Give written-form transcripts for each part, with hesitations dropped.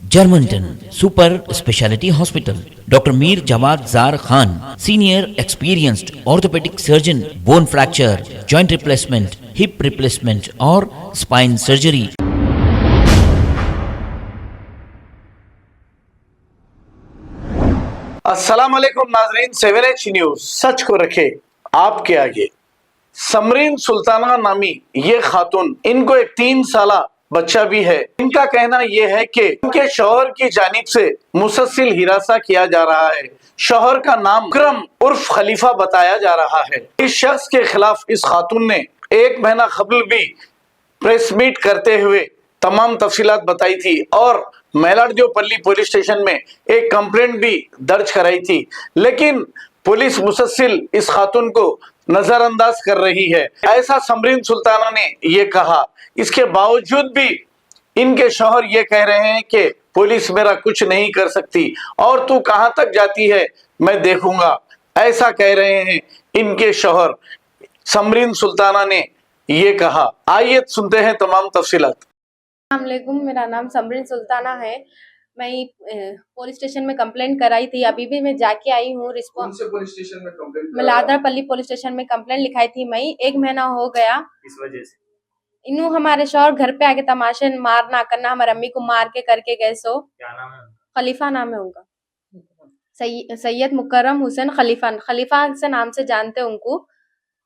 Germanton super speciality hospital, doctor Mir Jawad Zar Khan, senior experienced orthopaedic surgeon, bone fracture, joint replacement, hip replacement और spine surgery. अस्सलाम वालेकुम नाजरीन, 7H news सच को रखे आपके आगे। समरीन सुल्ताना नामी ये खातून, इनको एक 3 साला बच्चा भी है। इनका कहना यह है कि उनके शौहर की जानिब से मुसलसल हिरासा किया जा रहा है। शौहर का नाम विक्रम उर्फ खलीफा बताया जा रहा है। इस शख्स के खिलाफ इस खातून ने 1 महीना कबल भी प्रेस मीट करते हुए तमाम तफसीलात बताई थी और मेलाडजोपल्ली पुलिस स्टेशन में एक कंप्लेंट भी दर्ज कराई थी, लेकिन पुलिस मुसलसल इस खातून को नजरअंदाज कर रही है, ऐसा समरीन सुल्ताना ने ये कहा। इसके बावजूद भी इनके शौहर ये कह रहे हैं कि पुलिस मेरा कुछ नहीं कर सकती और तू कहां तक जाती है मैं देखूंगा, ऐसा कह रहे हैं इनके शौहर। समरीन सुल्ताना ने ये कहा। आइए सुनते हैं तमाम तफसीलात। अस्सलामुअलैकुम, मेरा नाम समरीन सुल्ताना है। मैं पुलिस स्टेशन में कंप्लेंट कराई थी, अभी भी मैं जाके आई हूँ। रिस्पॉन्स पुलिस स्टेशन में कंप्लेंट मलादरपल्ली पुलिस स्टेशन में कंप्लेंट लिखाई थी। मैं 1 महीना हो गया। इस वजह से इन्हों हमारे शौहर घर पे आके तमाशे मारना करना, हमारे अम्मी को मार के करके गए। सो क्या नाम है? खलीफा नाम है उनका, सैयद मुकर्रम हुसैन खलीफा, खलीफा से नाम से जानते उनको।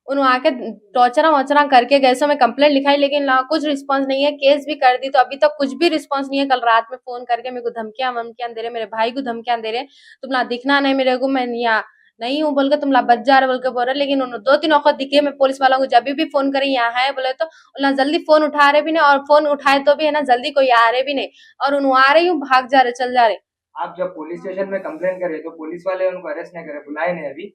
उन्होंने आके टॉर्चरा वॉचरा करके गए। सो मैं कंप्लेंट लिखाई, लेकिन कुछ रिस्पांस नहीं है। केस भी कर दी तो अभी तक कुछ भी रिस्पांस नहीं है। कल रात में फोन करके मेरे को धमकियां वमकियां दे रहे, मेरे भाई को धमकियां दे रहे, तुम ला दिखना नहीं मेरे को, मैं यहाँ नहीं हूँ बोल के, तुम ला बच जा रहे बोल के बोल रहे। लेकिन उन्होंने 2-3 वक्त दिखे। मैं पुलिस वालों को जब भी फोन करी यहाँ है बोले तो ना जल्दी फोन उठा रहे भी नहीं, और फोन उठाए तो भी है ना जल्दी कोई आ रहे भी नहीं, और उन्होंने आ रही हूँ भाग जा रहे, चल जा रहे। आप जब पुलिस स्टेशन में कंप्लेन करे तो पुलिस वाले उनको अरेस्ट नहीं करे, बुलाए नहीं अभी?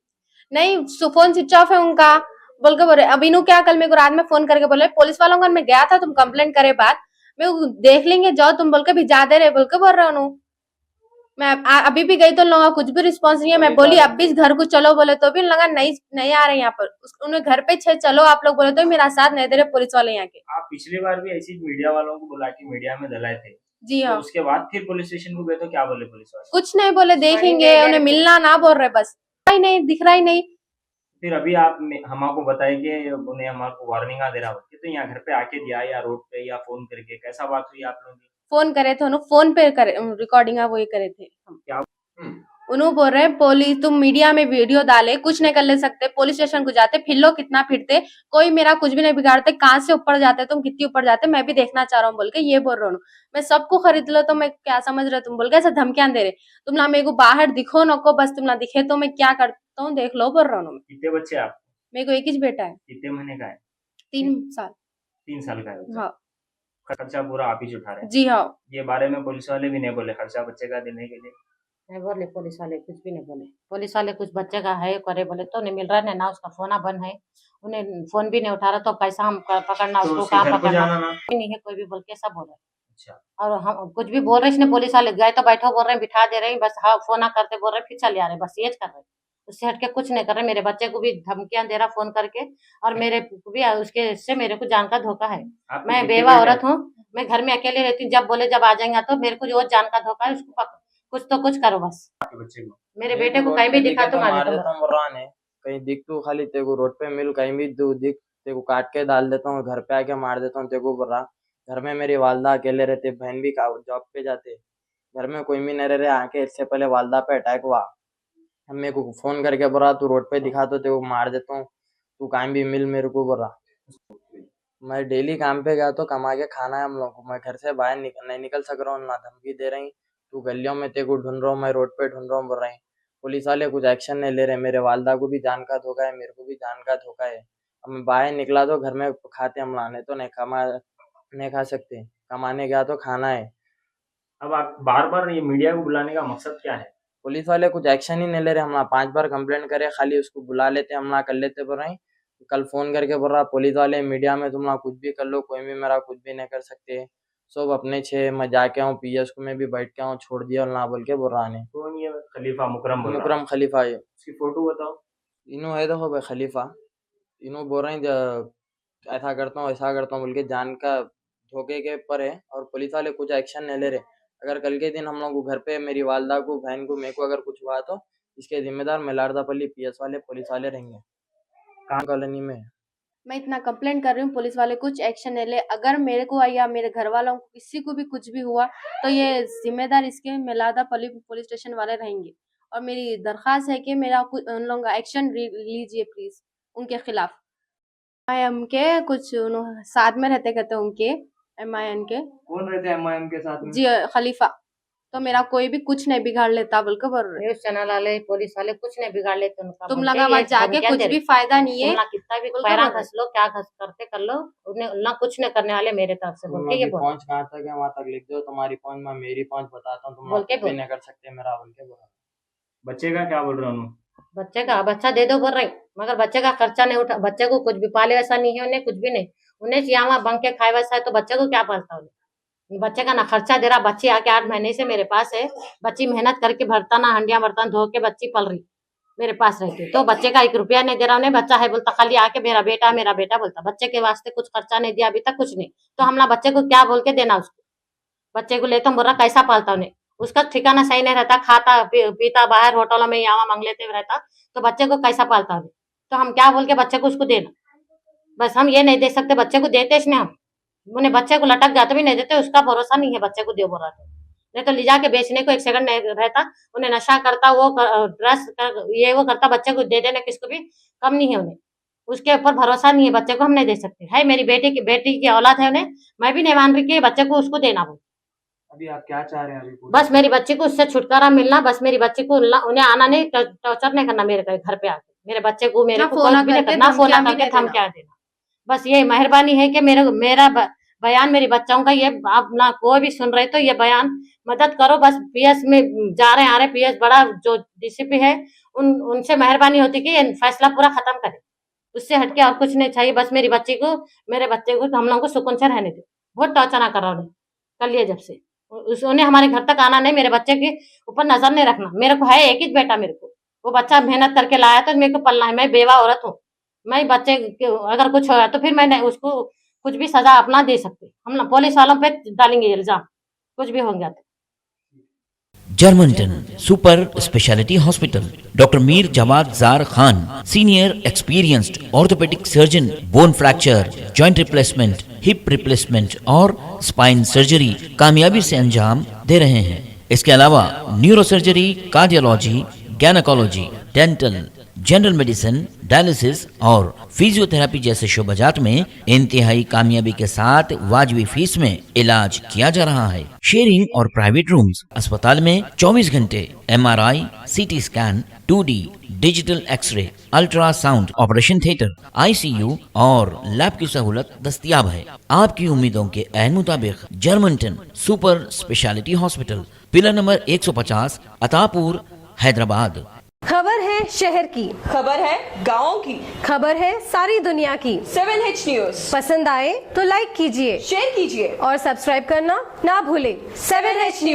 नहीं, फोन स्विच ऑफ है उनका बोल के बोल रहे। अब इन्हों क्या कल मेरे को रात में फोन करके बोले पुलिस वालों का मैं गया था, तुम कंप्लेंट करे बात मैं देख लेंगे, जाओ तुम बोल के भिजा दे रहे बोल के बोल रहे उन्हों। मैं अभी भी गई तो लोगों का कुछ भी रिस्पांस नहीं है। मैं बोली अब भी घर को चलो बोले तो भी लगा नहीं आ रहे यहाँ पर। उन्हें घर पे छे चलो आप लोग बोले तो मेरा साथ नहीं दे रहे पुलिस वाले यहाँ के। आप पिछली बार भी ऐसी मीडिया वालों को बुला के मीडिया में दलाए थे। जी हाँ। तो उसके बाद फिर पुलिस स्टेशन को गए तो क्या बोले पुलिस वाले? कुछ नहीं बोले, देखेंगे, उन्हें मिलना ना बोल रहे, बस नहीं दिख रहा ही नहीं। फिर अभी आप हमको बताए कि उन्हें हमारे वार्निंग दे रहा हो तो यहाँ घर पे आके दिया या रोड पे या फोन करके, कैसा बात हुई आप लोगों की? फोन करे थे उन्होंने, फोन पे करे रिकॉर्डिंग वो ये करे थे। क्या? उन्होंने बोल रहे पुलिस तुम मीडिया में वीडियो डाले कुछ नहीं कर ले सकते, पुलिस स्टेशन को जाते फिर लो कितना फिरते, कोई मेरा कुछ भी नहीं बिगाड़ते, कहाँ से ऊपर जाते तुम, कितनी ऊपर जाते, मैं भी देखना चाह रहा हूँ बोल के ये बोल रहा हूँ। मैं सबको खरीद लो तो मैं क्या समझ रहे तुम बोल के ऐसा धमकियां दे रहे, तुम ना मेरे को बाहर दिखो नको, बस तुम ना दिखे तो मैं क्या करता हूँ देख लो बोल रहा हूँ। कितने बच्चे आप? मेरे को एक ही बेटा है। कितने महीने का है? 3 साल। 3 साल का है? हाँ खर्चा पूरा आप ही उठा रहे हैं? जी हाँ। ये बारे में पुलिस वाले भी नहीं बोले खर्चा बच्चे का देने के लिए? नहीं बोले पुलिस वाले, कुछ भी नहीं बोले। पुलिस वाले कुछ बच्चे का है करे बोले तो नहीं मिल रहा है ना, उसका फोन बंद है, उन्हें फोन भी नहीं उठा रहा, तो कैसा हम पकड़ना तो उसको, उसके कहाँ घर को पकड़ना जाना ना? नहीं है, कोई भी बोल के सब बोल रहे। अच्छा। और हम कुछ भी बोल रहे इसने, पुलिस वाले गए तो बैठो बोल रहे, बिठा दे रहे, बस हाँ फोन करते बोल रहे फिर चले आ रहे, बस ये कर रहे, उससे हटके कुछ नहीं कर रहे। मेरे बच्चे को भी धमकियां दे रहा फोन करके, और मेरे को भी उसके से मेरे को जान का धोखा है। आपके मैं कितने बेवा बेटे औरत हूँ, मैं घर में अकेले रहती हूँ, जब बोले जब आ जाएंगे तो मेरे को जो जान का धोखा है उसको कुछ तो कुछ करो बस। हैं आपके बच्चे को? मेरे बेटे को कहीं भी दिखा तो मार देता हूँ। मुर्रान है, कहीं दिख तू खाली तेरे को रोड पे मिल, कहीं भी तू दिख तेरे को काट के डाल देता हूँ, घर पे आके मार देता हूँ तेरे को बुर्रा। घर में मेरी वालदा अकेले रहते, बहन भी जॉब पे जाते, घर में कोई भी नहीं रह रहे। आके इससे पहले वालदा पे अटैक हुआ, हम मेरे को फोन करके बोला तू रोड पे दिखा तो तेरे को मार देता हूँ, तू कहीं भी मिल मेरे को बोला। मैं डेली काम पे गया तो कमा के खाना है हम लोग को, मैं घर से बाहर नहीं निकल सक रहा हूँ, ना धमकी दे रही तू गलियों में तेरे को ढूंढ रहा हूँ, मैं रोड पे ढूंढ रहा हूँ बोल रही। पुलिस वाले कुछ एक्शन नहीं ले रहे, मेरे वालदा को भी जान का धोखा है, मेरे को भी जान का धोखा है। अब मैं बाहर निकला तो घर में खाते हम लाने तो नहीं खा सकते, कमाने गया तो खाना है। अब आप बार बार ये मीडिया को बुलाने का मकसद क्या है? पुलिस वाले कुछ एक्शन ही नहीं ले रहे, हम 5 बार कंप्लेंट करे, खाली उसको बुला लेते हम कर लेते बोल रहे। कल फोन करके बोल रहा पुलिस वाले मीडिया में तुम कुछ भी कर लो, कोई भी मेरा कुछ भी नहीं कर सकते, सब अपने छे, मैं जाके आऊँ पीएस को में भी बैठ के आऊँ, छोड़ दिया ना बोल के बोल रहा ने। कौन ये खलीफा मुकरम बोल रहा है? मुकरम खलीफा है, उसकी फोटो बताओ। इन्हों है देखो भाई खलीफा, इन्हों बोल रहे हैं ऐसा करता हूँ बोल के, जान का धोखे के पर है, और पुलिस वाले कुछ एक्शन नहीं ले रहे। अगर कल के दिन हम लोग को घर पे मेरी वालदा को, बहन को, मेरे को अगर कुछ हुआ तो इसके जिम्मेदार मलारदापल्ली PS वाले, पुलिस वाले रहेंगे। कहाँ कॉलोनी में मैं इतना कंप्लेंट कर रही हूँ, पुलिस वाले कुछ एक्शन नहीं ले। अगर मेरे को या मेरे घर वालों को किसी को भी कुछ भी हुआ तो ये जिम्मेदार इसके मेलादापल्ली पुलिस स्टेशन वाले रहेंगे। और मेरी दरख्वास्त है कि मेरा उन लोगों का एक्शन लीजिए प्लीज उनके खिलाफ। MIM के कुछ साथ में रहते कहते उनके MIM के कौन रहते हैं MIM के साथ में? जी खलीफा। तो मेरा कोई भी कुछ नहीं बिगाड़ लेता बोलकर बोल रहे। न्यूज चैनल वाले, पुलिस वाले कुछ नहीं बिगाड़ लेते उनका। तुम लगा वहाँ जाके कुछ भी फायदा नहीं है। कितना भी पैरा घस लो, क्या घस करते कर लो, उन्हें ना कुछ नहीं करने वाले मेरे तरफ से बोल के ये बोल। पहुंच कहाँ तक है वहाँ तक लिख दो, तुम्हारी पहुंच मैं मेरी पहुंच बताता हूँ, तुम बोल के लोग नहीं कर सकते मेरा, बोल के बोला। बच्चे का क्या बोल रहे हैं उन्होंने? बच्चा दे दो बोल रहे, मगर बच्चे का खर्चा नहीं उठा। बच्चे को कुछ भी पाले वैसा नहीं है, उन्हें कुछ भी नहीं। उन्हें यहाँ वहाँ बंक के खाए वैसा है तो बच्चे को क्या पालता उन्हें? बच्चे का ना खर्चा दे रहा। बच्ची आके 8 महीने से मेरे पास है। बच्ची मेहनत करके बर्तन हंडिया बर्तन धो के बच्ची पल रही मेरे पास रहती, तो बच्चे का 1 रुपया नहीं दे रहा उन्हें। बच्चा है बोलता, खाली आके मेरा बेटा बोलता। बच्चे के वास्ते कुछ खर्चा नहीं दिया अभी तक, कुछ नहीं। तो हम ना बच्चे को क्या बोल के देना उसको? बच्चे को लेता बोल रहा कैसा पालता उन्हें? उसका ठिकाना सही नहीं रहता, खाता पीता बाहर होटलों में यहाँ मांग लेते रहता, तो बच्चे को कैसा पालता उन्हें? तो हम क्या बोल के बच्चे को उसको देना? बस हम ये नहीं दे सकते, बच्चे को देते इसमें हम उन्हें बच्चे को लटक जाते भी नहीं देते। उसका भरोसा नहीं है बच्चे को दे बोल रहा था, नहीं तो ले जाके बेचने को 1 सेकंड नहीं रहता। उन्हें नशा करता, वो ड्रग्स ये वो करता, बच्चे को दे देना किसको भी कम नहीं है उन्हें। उसके ऊपर भरोसा नहीं है, बच्चे को हम नहीं दे सकते। है मेरी बेटी की औलाद है उन्हें, मैं भी नहीं मान रही कि बच्चे को उसको देना। वो अभी आप क्या चाह रहे हैं? अभी बस मेरी बच्ची को उससे छुटकारा मिलना, बस मेरी बच्ची को उन्हें आना नहीं, टॉर्चर नहीं करना मेरे घर पे आके। मेरे बच्चे को मेरे को फोन करके धमकियां देना, बस ये मेहरबानी है कि मेरा बयान मेरी बच्चों का ये आप ना कोई भी सुन रहे तो ये बयान मदद करो। बस PS में जा रहे आ रहे, PS बड़ा जो DCP है उनसे मेहरबानी होती कि ये फैसला पूरा खत्म करे, उससे हटके और कुछ नहीं चाहिए। बस मेरे बच्चे को हम लोगों को सुकून से रहने दो। बहुत टॉर्चर कर रहा उन्हें कर लिया जब से। उन्हें हमारे घर तक आना नहीं, मेरे बच्चे के ऊपर नजर नहीं रखना। मेरे को है एक ही बेटा, मेरे को वो बच्चा मेहनत करके लाया तो मेरे को पलना है। मैं बेवा औरत हूँ, मैं बच्चे अगर कुछ होगा तो फिर मैं उसको कुछ भी सजा अपना दे सकते। हम पुलिस वालों पे डालेंगे इल्जाम, कुछ भी होंगे। जर्मनटन super speciality hospital, doctor Mir Jamat Jar Khan, senior experienced orthopaedic surgeon, bone fracture, joint replacement, hip replacement और स्पाइन सर्जरी कामयाबी से अंजाम दे रहे हैं। इसके अलावा neurosurgery, cardiology, gynaecology, dental, general medicine, dialysis और फिजियोथेरेपी जैसे शोबाजात में इंतहाई कामयाबी के साथ वाजबी फीस में इलाज किया जा रहा है। शेयरिंग और प्राइवेट रूम्स, अस्पताल में 24 घंटे MRI, CT scan, 2D digital x-ray, ultrasound, operation theatre, ICU और लैब की सहूलत दस्तयाब है। आपकी उम्मीदों के ऐन मुताबिक Germanten super speciality hospital, pillar number 150, Attapur, Hyderabad. खबर है शहर की, खबर है गाँव की, खबर है सारी दुनिया की। 7H न्यूज पसंद आए तो लाइक कीजिए, शेयर कीजिए और सब्सक्राइब करना ना भूलें। 7H news.